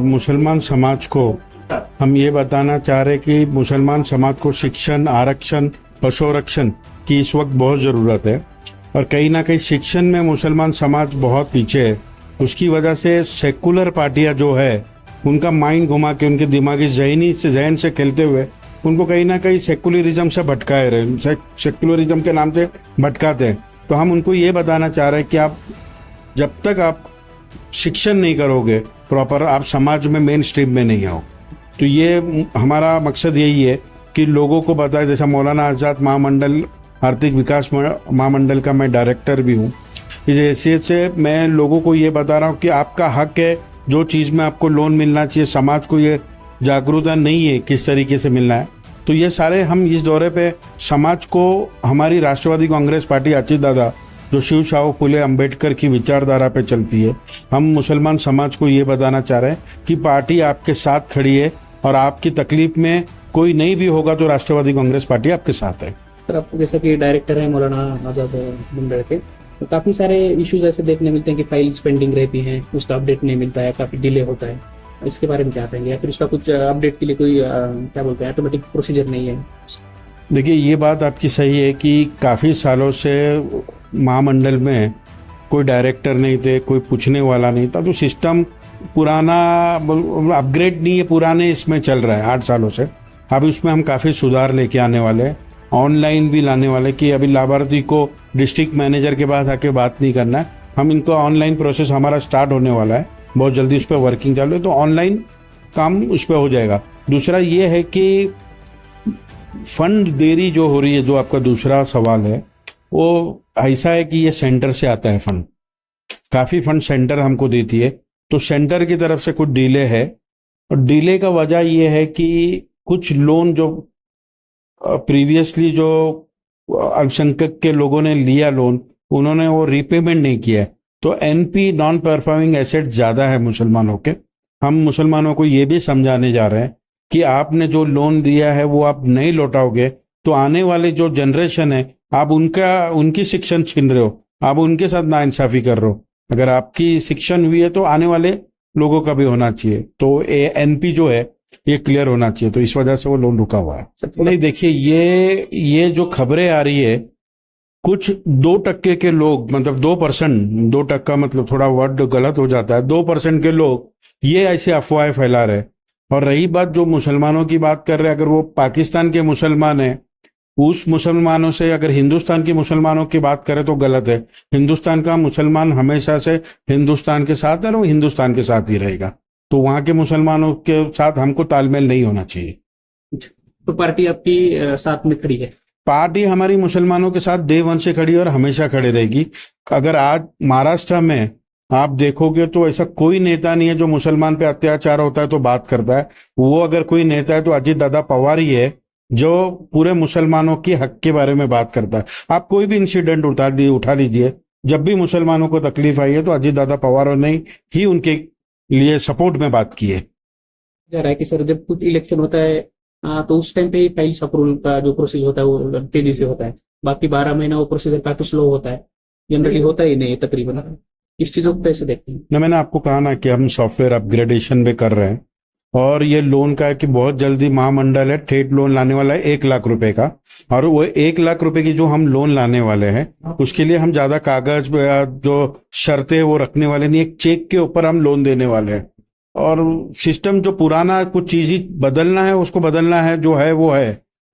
मुसलमान समाज को हम ये बताना चाह रहे कि मुसलमान समाज को शिक्षण, आरक्षण और संरक्षण की इस वक्त बहुत ज़रूरत है और कहीं ना कहीं शिक्षण में मुसलमान समाज बहुत पीछे है। उसकी वजह से सेकुलर पार्टियां जो है उनका माइंड घुमा के उनके दिमागी जहन से खेलते हुए उनको कहीं ना कहीं सेकुलरिज्म से भटकाए रहे, सेकुलरिज्म के नाम से भटकाते हैं। तो हम उनको ये बताना चाह रहे हैं कि आप जब तक आप शिक्षण नहीं करोगे प्रॉपर, आप समाज में मेन स्ट्रीम में नहीं आओ। तो ये हमारा मकसद यही है कि लोगों को बताए। जैसा मौलाना आज़ाद महामंडल, आर्थिक विकास महामंडल का मैं डायरेक्टर भी हूँ। इस हैसियत से मैं लोगों को ये बता रहा हूँ कि आपका हक है, जो चीज़ में आपको लोन मिलना चाहिए। समाज को ये जागरूकता नहीं है किस तरीके से मिलना है। तो ये सारे हम इस दौरे पे समाज को, हमारी राष्ट्रवादी कांग्रेस पार्टी अचित दादा जो शिव शाहू फुले अंबेडकर की विचारधारा पे चलती है, हम मुसलमान समाज को ये बताना चाह रहे हैं कि पार्टी आपके साथ खड़ी है और आपकी तकलीफ में कोई नहीं भी होगा तो राष्ट्रवादी कांग्रेस पार्टी आपके साथ है। सर, आप जैसा कि डायरेक्टर है मौलाना आज़ाद मंडल के, तो काफ़ी सारे इश्यूज ऐसे देखने मिलते हैं कि फाइल्स पेंडिंग रहती हैं, उसका अपडेट नहीं मिलता है, काफ़ी डिले होता है। इसके बारे में क्या कहेंगे, या फिर उसका कुछ अपडेट के लिए कोई क्या बोलते हैं ऑटोमेटिक प्रोसीजर नहीं है? देखिए, ये बात आपकी सही है कि काफ़ी सालों से महामंडल में कोई डायरेक्टर नहीं थे, कोई पूछने वाला नहीं था। तो सिस्टम पुराना, अपग्रेड नहीं है, पुराने इसमें चल रहा है 8 सालों से। अब उसमें हम काफ़ी सुधार लेके आने वाले हैं, ऑनलाइन भी लाने वाले कि अभी लाभार्थी को डिस्ट्रिक्ट मैनेजर के पास आके बात नहीं करना है। हम इनको ऑनलाइन प्रोसेस हमारा स्टार्ट होने वाला है, बहुत जल्दी उस पर वर्किंग चालू है, तो ऑनलाइन काम उस पर हो जाएगा। दूसरा ये है कि फंड देरी जो हो रही है, जो आपका दूसरा सवाल है, वो ऐसा है कि ये सेंटर से आता है फंड। काफ़ी फंड सेंटर हमको देती है, तो सेंटर की तरफ से कुछ डिले है। और डिले का वजह ये है कि कुछ लोन जो प्रीवियसली जो अल्पसंख्यक के लोगों ने लिया लोन, उन्होंने वो रीपेमेंट नहीं किया है। तो एनपी, नॉन परफॉर्मिंग एसेट ज़्यादा है मुसलमानों के। हम मुसलमानों को ये भी समझाने जा रहे हैं कि आपने जो लोन दिया है वो आप नहीं लौटाओगे तो आने वाले जो जनरेशन है, आप उनकी शिक्षण छीन रहे हो, आप उनके साथ नाइंसाफ़ी कर रहे हो। अगर आपकी शिक्षण हुई है तो आने वाले लोगों का भी होना चाहिए। तो एनपी जो है ये क्लियर होना चाहिए, तो इस वजह से वो लोन रुका हुआ है। नहीं, देखिए, ये जो खबरें आ रही है, कुछ 2% के लोग, मतलब 2%, 2% मतलब थोड़ा वर्ड गलत हो जाता है, 2% के लोग ये ऐसे अफवाहें फैला रहे। और रही बात जो मुसलमानों की बात कर रहे हैं, अगर वो पाकिस्तान के मुसलमान हैं, उस मुसलमानों से अगर हिंदुस्तान के मुसलमानों की बात करें तो गलत है। हिंदुस्तान का मुसलमान हमेशा से हिंदुस्तान के साथ है और वो हिंदुस्तान के साथ ही रहेगा। तो वहाँ के मुसलमानों के साथ हमको तालमेल नहीं होना चाहिए। तो पार्टी आपकी साथ में खड़ी है? पार्टी हमारी मुसलमानों के साथ डे 1 से खड़ी है और हमेशा खड़े रहेगी। अगर आज महाराष्ट्र में आप देखोगे तो ऐसा कोई नेता नहीं है जो मुसलमान पे अत्याचार होता है तो बात करता है। वो अगर कोई नेता है तो अजित दादा पवार ही है, जो पूरे मुसलमानों के हक के बारे में बात करता है। आप कोई भी इंसिडेंट उठा लीजिए, जब भी मुसलमानों को तकलीफ आई है तो अजित दादा पवार ने ही उनके लिए सपोर्ट में बात की है। जा रहा है कि सर, जब कुछ इलेक्शन होता है तो उस टाइम पे फाइल्स अप्रूवल का जो प्रोसेस होता है वो तेजी से होता है, बाकी 12 महीना वो प्रोसीजर काफी स्लो होता है, जनरली होता ही नहीं तकरीबन। इस चीजों को कैसे देखते हैं? ना, मैंने आपको कहा ना कि हम सॉफ्टवेयर अपग्रेडेशन भी कर रहे हैं और ये लोन का है कि बहुत जल्दी महामंडल है ठेठ लोन लाने वाला है 1 लाख रुपए का। और वो 1 लाख रुपए की जो हम लोन लाने वाले हैं उसके लिए हम ज्यादा कागज जो शर्तें वो रखने वाले नहीं, एक चेक के ऊपर हम लोन देने वाले हैं। और सिस्टम जो पुराना कुछ चीज ही बदलना है, उसको बदलना है, जो है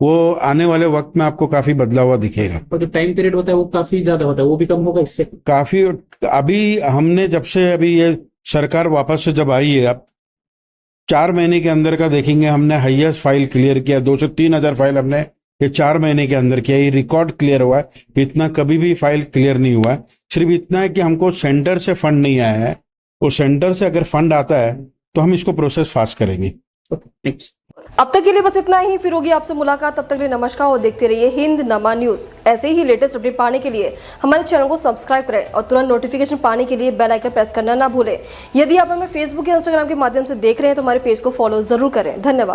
वो आने वाले वक्त में आपको काफी बदला हुआ दिखेगा। और जो टाइम पीरियड होता है वो काफी ज्यादा होता है, वो भी कम होगा इससे काफी। अभी हमने जब से अभी ये सरकार वापस से जब आई है, अब 4 महीने के अंदर का देखेंगे, हमने हाईएस्ट फाइल क्लियर किया, 2 से 3 हजार फाइल हमने ये 4 महीने के अंदर किया। ये रिकॉर्ड क्लियर हुआ है, इतना कभी भी फाइल क्लियर नहीं हुआ है। सिर्फ इतना है कि हमको सेंटर से फंड नहीं आया है, वो सेंटर से अगर फंड आता है तो हम इसको प्रोसेस फास्ट करेंगे। अब तक के लिए बस इतना ही, फिर होगी आपसे मुलाकात। तब तक के लिए नमस्कार और देखते रहिए हिंद नमा न्यूज। ऐसे ही लेटेस्ट अपडेट पाने के लिए हमारे चैनल को सब्सक्राइब करें और तुरंत नोटिफिकेशन पाने के लिए बेल आइकन प्रेस करना ना भूलें। यदि आप हमें फेसबुक या इंस्टाग्राम के माध्यम से देख रहे हैं तो हमारे पेज को फॉलो जरूर करें। धन्यवाद।